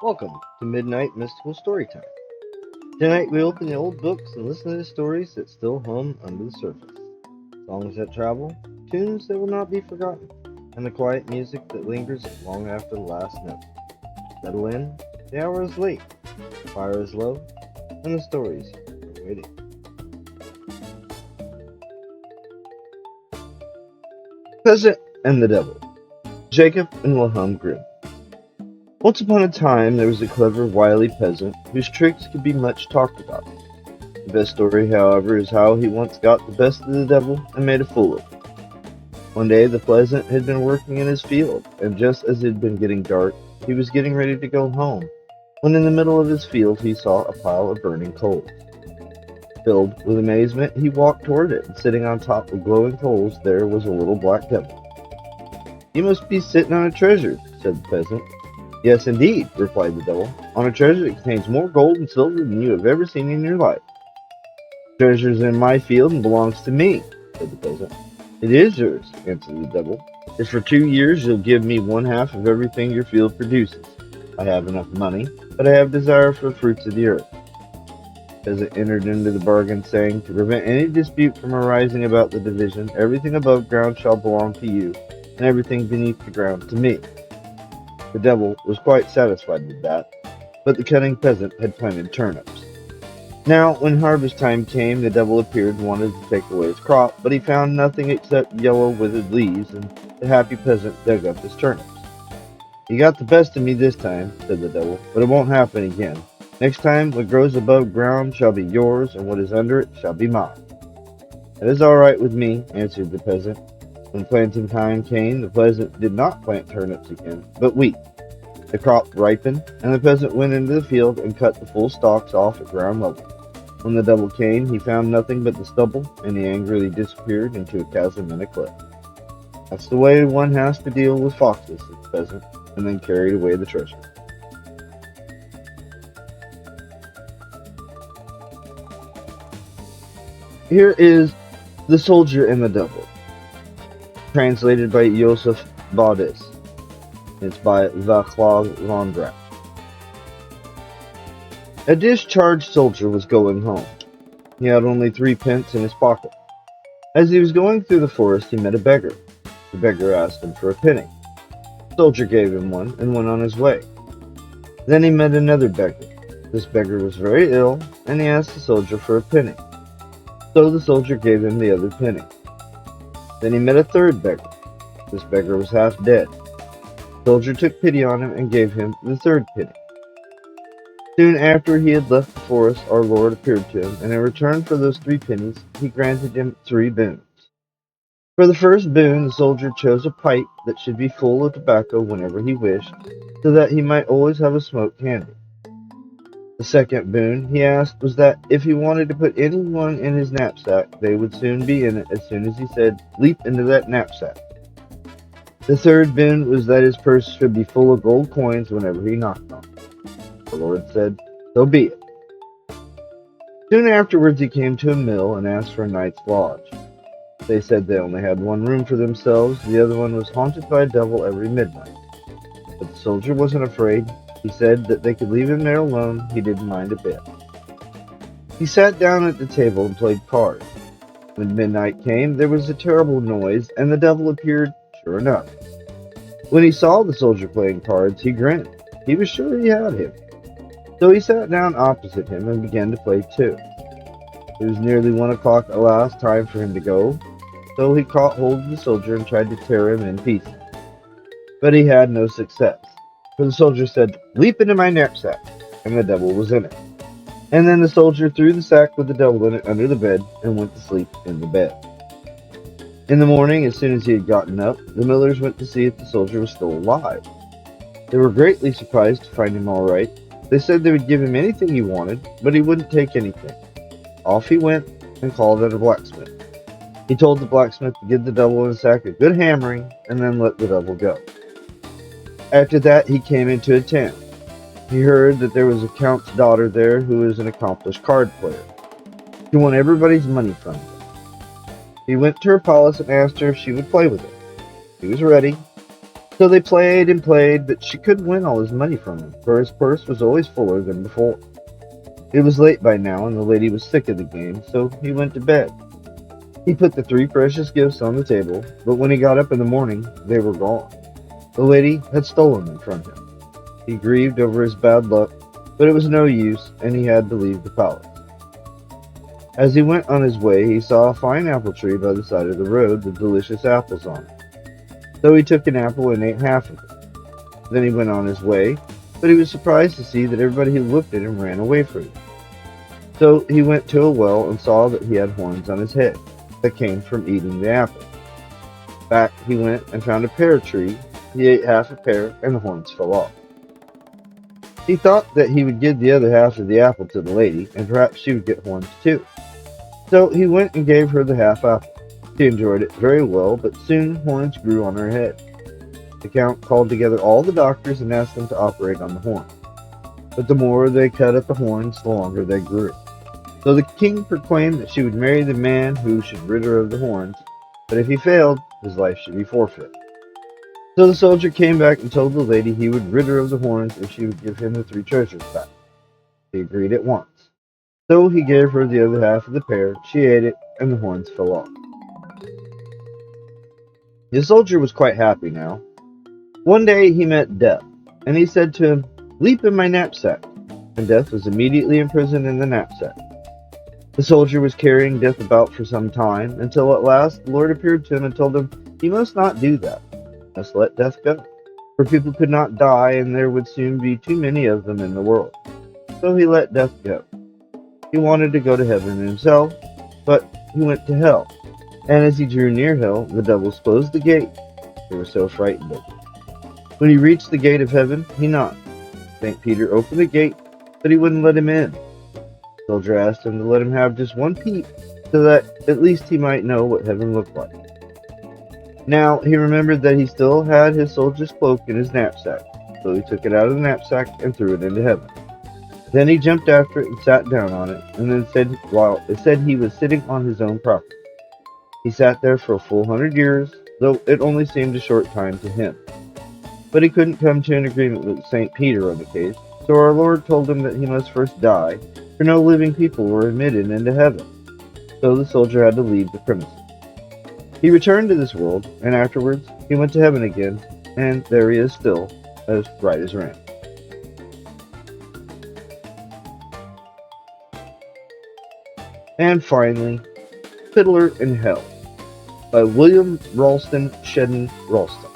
Welcome to Midnight Mystical Storytime. Tonight we open the old books and listen to the stories that still hum under the surface. Songs that travel, tunes that will not be forgotten, and the quiet music that lingers long after the last note. Settle in, the hour is late, the fire is low, and the stories are waiting. Peasant and the Devil, Jacob and Wilhelm Grimm. Once upon a time there was a clever, wily peasant whose tricks could be much talked about. The best story, however, is how he once got the best of the devil and made a fool of him. One day the peasant had been working in his field, and just as it had been getting dark, he was getting ready to go home, when in the middle of his field he saw a pile of burning coals. Filled with amazement, he walked toward it, and sitting on top of glowing coals there was a little black devil. "You must be sitting on a treasure," said the peasant. "Yes, indeed," replied the devil, "on a treasure that contains more gold and silver than you have ever seen in your life." "The treasure is in my field and belongs to me," said the peasant. "It is yours," answered the devil. "If for 2 years you'll give me one half of everything your field produces. I have enough money, but I have desire for the fruits of the earth." The peasant entered into the bargain, saying, "To prevent any dispute from arising about the division, everything above ground shall belong to you, and everything beneath the ground to me." The devil was quite satisfied with that, but the cunning peasant had planted turnips. Now, when harvest time came, the devil appeared and wanted to take away his crop, but he found nothing except yellow withered leaves, and the happy peasant dug up his turnips. "You got the best of me this time," said the devil, "but it won't happen again. Next time, what grows above ground shall be yours, and what is under it shall be mine." "That is all right with me," answered the peasant. When planting time came, the peasant did not plant turnips again, but wheat. The crop ripened, and the peasant went into the field and cut the full stalks off at ground level. When the devil came, he found nothing but the stubble, and he angrily disappeared into a chasm in a cliff. "That's the way one has to deal with foxes," said the peasant, and then carried away the treasure. Here is The Soldier and the Devil, translated by Joseph Baudis. It's by Vaclav Vondrak. A discharged soldier was going home. He had only 3 pence in his pocket. As he was going through the forest, he met a beggar. The beggar asked him for a penny. The soldier gave him one and went on his way. Then he met another beggar. This beggar was very ill, and he asked the soldier for a penny. So the soldier gave him the other penny. Then he met a third beggar. This beggar was half dead. The soldier took pity on him and gave him the third penny. Soon after he had left the forest, our Lord appeared to him, and in return for those 3 pennies, he granted him 3 boons. For the first boon, the soldier chose a pipe that should be full of tobacco whenever he wished, so that he might always have a smoked handy. The second boon he asked was that if he wanted to put anyone in his knapsack, they would soon be in it as soon as he said, "Leap into that knapsack." The third boon was that his purse should be full of gold coins whenever he knocked on it. The Lord said, "So be it." Soon afterwards he came to a mill and asked for a night's lodge. They said they only had one room for themselves, the other one was haunted by a devil every midnight. But the soldier wasn't afraid. He said that they could leave him there alone, he didn't mind a bit. He sat down at the table and played cards. When midnight came, there was a terrible noise, and the devil appeared, sure enough. When he saw the soldier playing cards, he grinned. He was sure he had him. So he sat down opposite him and began to play too. It was nearly 1 o'clock at last, time for him to go, so he caught hold of the soldier and tried to tear him in pieces. But he had no success, for the soldier said, "Leap into my knapsack," and the devil was in it. And then the soldier threw the sack with the devil in it under the bed and went to sleep in the bed. In the morning, as soon as he had gotten up, the millers went to see if the soldier was still alive. They were greatly surprised to find him all right. They said they would give him anything he wanted, but he wouldn't take anything. Off he went and called at a blacksmith. He told the blacksmith to give the devil in the sack a good hammering and then let the devil go. After that he came into a town. He heard that there was a count's daughter there who was an accomplished card player. He won everybody's money from her. He went to her palace and asked her if she would play with him. He was ready. So they played and played, but she couldn't win all his money from him, for his purse was always fuller than before. It was late by now, and the lady was sick of the game, so he went to bed. He put the 3 precious gifts on the table, but when he got up in the morning, they were gone. The lady had stolen them from him. He grieved over his bad luck, but it was no use, and he had to leave the palace. As he went on his way, he saw a fine apple tree by the side of the road with delicious apples on it. So he took an apple and ate half of it. Then he went on his way, but he was surprised to see that everybody who looked at him ran away from him. So he went to a well and saw that he had horns on his head that came from eating the apple. Back he went and found a pear tree. He ate half a pear, and the horns fell off. He thought that he would give the other half of the apple to the lady, and perhaps she would get horns too. So he went and gave her the half apple. She enjoyed it very well, but soon horns grew on her head. The count called together all the doctors and asked them to operate on the horns. But the more they cut at the horns, the longer they grew. So the king proclaimed that she would marry the man who should rid her of the horns, but if he failed, his life should be forfeit. So the soldier came back and told the lady he would rid her of the horns if she would give him the 3 treasures back. She agreed at once. So he gave her the other half of the pear, she ate it, and the horns fell off. The soldier was quite happy now. One day he met Death, and he said to him, "Leap in my knapsack." And Death was immediately imprisoned in the knapsack. The soldier was carrying Death about for some time, until at last the Lord appeared to him and told him he must not do that. He must let Death go, for people could not die, and there would soon be too many of them in the world. So he let Death go. He wanted to go to heaven himself, but he went to hell. And as he drew near hell, the devils closed the gate. They were so frightened of him. When he reached the gate of heaven, he knocked. St. Peter opened the gate, but he wouldn't let him in. The soldier asked him to let him have just one peep, so that at least he might know what heaven looked like. Now he remembered that he still had his soldier's cloak in his knapsack, so he took it out of the knapsack and threw it into heaven. Then he jumped after it and sat down on it, and then said he was sitting on his own property. He sat there for a full 100 years, though it only seemed a short time to him. But he couldn't come to an agreement with St. Peter on the case, so our Lord told him that he must first die, for no living people were admitted into heaven. So the soldier had to leave the premises. He returned to this world, and afterwards he went to heaven again, and there he is still, as bright as rain. And finally, Fiddler in Hell, by William Ralston Shedden Ralston.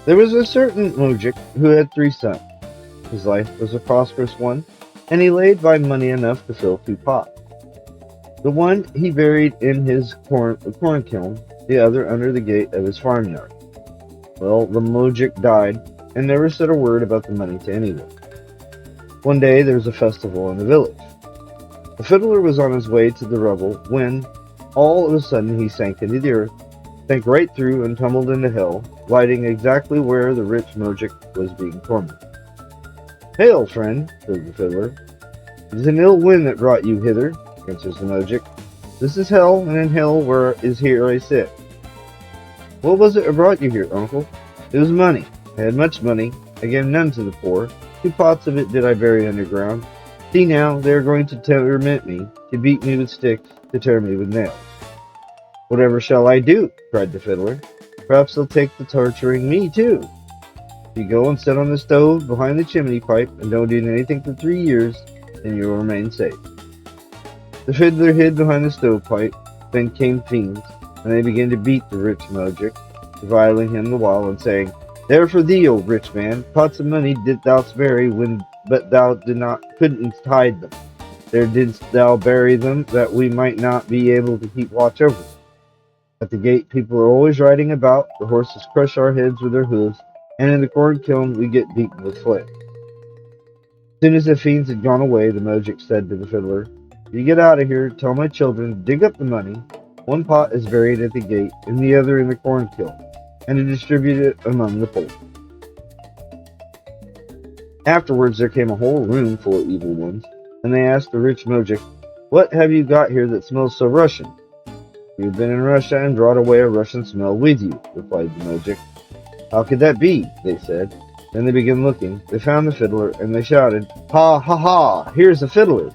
There was a certain mujik who had 3 sons. His life was a prosperous one, and he laid by money enough to fill 2 pots. The one he buried in his corn kiln, the other under the gate of his farmyard. Well, the mujik died, and never said a word about the money to anyone. One day there was a festival in the village. The fiddler was on his way to the revel when, all of a sudden, he sank into the earth, sank right through and tumbled into hell, lighting exactly where the rich mujik was being tormented. "Hail, friend," says the fiddler. "It is an ill wind that brought you hither," answers the mujik. "This is hell, and in hell where is here I sit." "What was it that brought you here, uncle?" "It was money. I had much money. I gave none to the poor. 2 pots of it did I bury underground. See now, they are going to torment me, to beat me with sticks, to tear me with nails." "Whatever shall I do?" cried the fiddler. "Perhaps they'll take to torturing me too. If you go and sit on the stove behind the chimney pipe and don't eat anything for 3 years, then you will remain safe." The fiddler hid behind the stovepipe. Then came fiends, and they began to beat the rich mujik, reviling him the while and saying, "There for thee, O rich man, pots of money didst thou bury but thou couldn't hide them. There didst thou bury them, that we might not be able to keep watch over them. At the gate people are always riding about, the horses crush our heads with their hooves, and in the corn kiln we get beaten with flails." As soon as the fiends had gone away, the mujik said to the fiddler, "If you get out of here, tell my children to dig up the money. 1 pot is buried at the gate, and the other in the corn kiln, and to distribute it among the poor." Afterwards there came a whole room full of evil ones, and they asked the rich mujik, "What have you got here that smells so Russian?" "You've been in Russia and brought away a Russian smell with you," replied the moujik. "How could that be?" they said. Then they began looking. They found the fiddler, and they shouted, "Ha, ha, ha! Here's the fiddler!"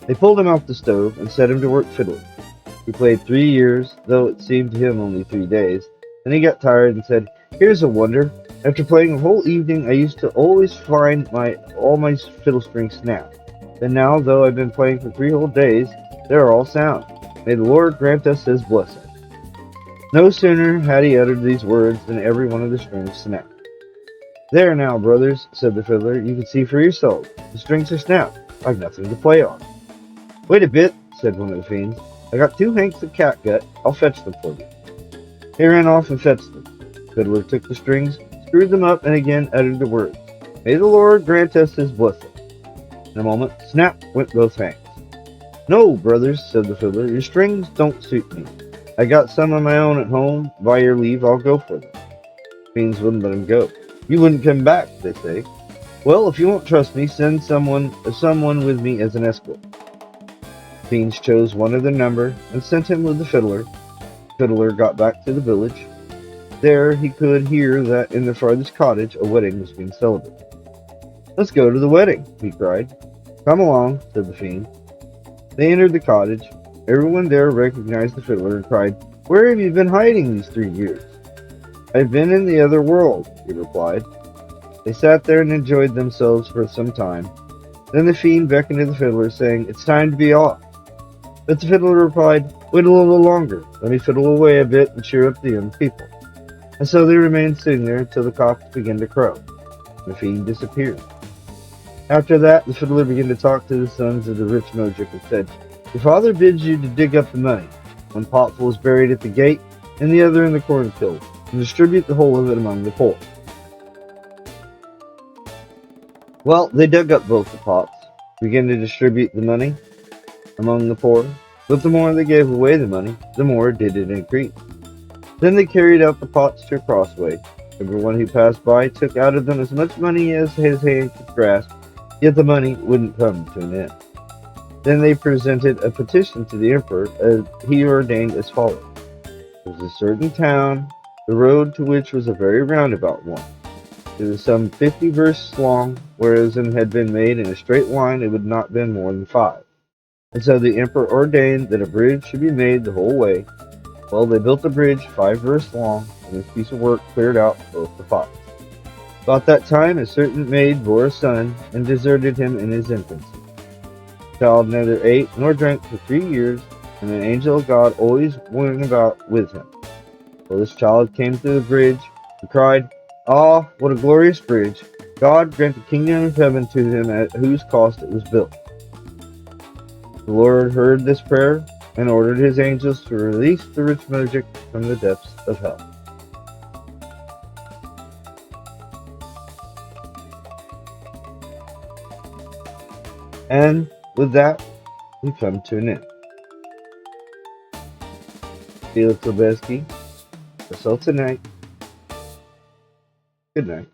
They pulled him off the stove and set him to work fiddling. He played 3 years, though it seemed to him only 3 days. Then he got tired and said, "Here's a wonder. After playing a whole evening, I used to always find all my fiddle strings snap. Then now, though I've been playing for 3 whole days, they're all sound. May the Lord grant us his blessing." No sooner had he uttered these words than every one of the strings snapped. "There now, brothers," said the fiddler, "you can see for yourselves. The strings are snapped. I've nothing to play on." "Wait a bit," said one of the fiends. "I got 2 hanks of catgut. I'll fetch them for you." He ran off and fetched them. The fiddler took the strings, screwed them up, and again uttered the words, "May the Lord grant us his blessing." In a moment, snap went both hanks. "No, brothers," said the fiddler, "your strings don't suit me. I got some of my own at home. By your leave, I'll go for them." The fiends wouldn't let him go. "You wouldn't come back," they say. "Well, if you won't trust me, send someone with me as an escort." The fiends chose one of their number and sent him with the fiddler. The fiddler got back to the village. There he could hear that in the farthest cottage a wedding was being celebrated. "Let's go to the wedding," he cried. "Come along," said the fiend. They entered the cottage. Everyone there recognized the fiddler and cried, "Where have you been hiding these 3 years?" "I've been in the other world," he replied. They sat there and enjoyed themselves for some time. Then the fiend beckoned to the fiddler, saying, "It's time to be off." But the fiddler replied, "Wait a little longer. Let me fiddle away a bit and cheer up the young people." And so they remained sitting there until the cocks began to crow. The fiend disappeared. After that, the fiddler began to talk to the sons of the rich moujik and said, "Your father bids you to dig up the money. One potful is buried at the gate, and the other in the cornfield, and distribute the whole of it among the poor." Well, they dug up both the pots, began to distribute the money among the poor, but the more they gave away the money, the more did it increase. Then they carried out the pots to a crossway. Everyone who passed by took out of them as much money as his hand could grasp, yet the money wouldn't come to an end. Then they presented a petition to the emperor, as he ordained as follows. There was a certain town, the road to which was a very roundabout one. It was some 50 versts long, whereas it had been made in a straight line it would not have been more than 5. And so the emperor ordained that a bridge should be made the whole way. Well, they built a bridge 5 versts long, and this piece of work cleared out both the pots. About that time, a certain maid bore a son, and deserted him in his infancy. The child neither ate nor drank for 3 years, and an angel of God always went about with him. Well, this child came to the bridge, and cried, "Ah, what a glorious bridge! God grant the kingdom of heaven to him at whose cost it was built." The Lord heard this prayer, and ordered his angels to release the rich moujik from the depths of hell. And with that, we come to an end. Felix Lebeski, that's all tonight. Good night.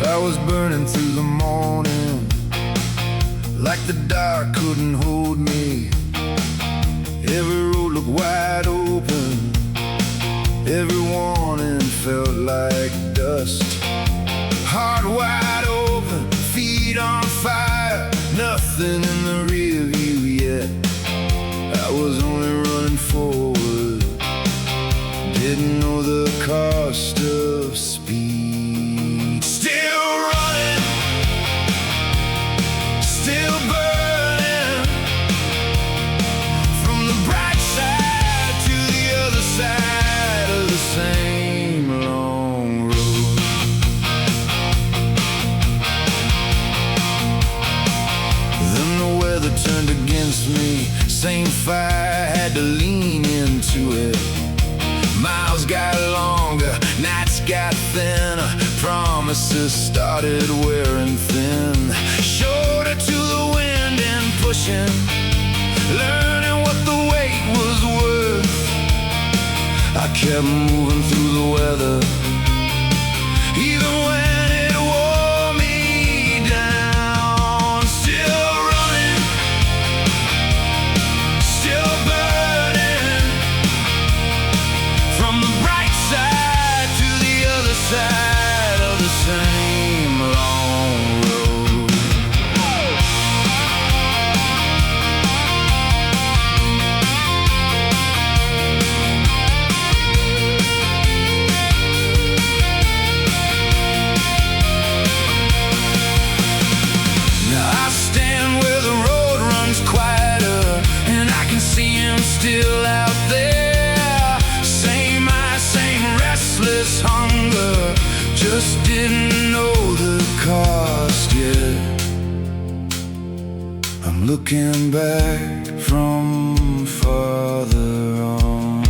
I was burning through the morning, like the dark couldn't hold me. Every road looked wide open, every warning felt like dust. Heart wide open, feet on fire, nothing in the rear view yet. I was only running forward, didn't know the cost of speed. Still burning, from the bright side to the other side of the same long road. Then the weather turned against me, same fire, had to lean into it. Miles got longer, nights got thinner, promise promises started wearing thin. Shoulder to the wind and pushing, learning what the weight was worth. I kept moving through the weather, even when it wore me down. Still running, still burning, from the bright side to the other side of the same long road. Now I stand where the road runs quieter, and I can see him still out there. Same eyes, same restless hunger, just didn't know the cost yet. I'm looking back from farther on.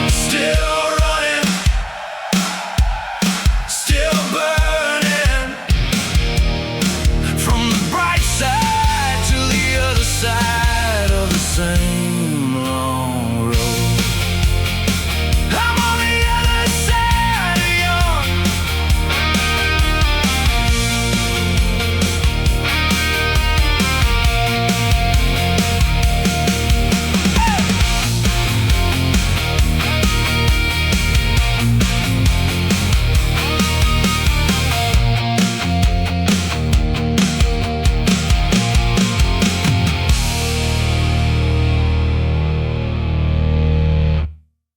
Still running, still burning, from the bright side to the other side of the same long road. I'm on the other side of yours.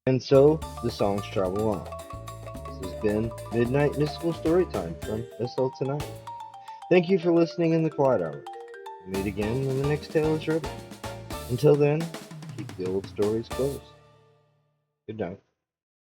And so the songs travel on. This has been Midnight Mystical Storytime from SL Tonight. Thank you for listening in the quiet hour. We'll meet again when the next tale is ready. Until then, keep the old stories closed. Good night.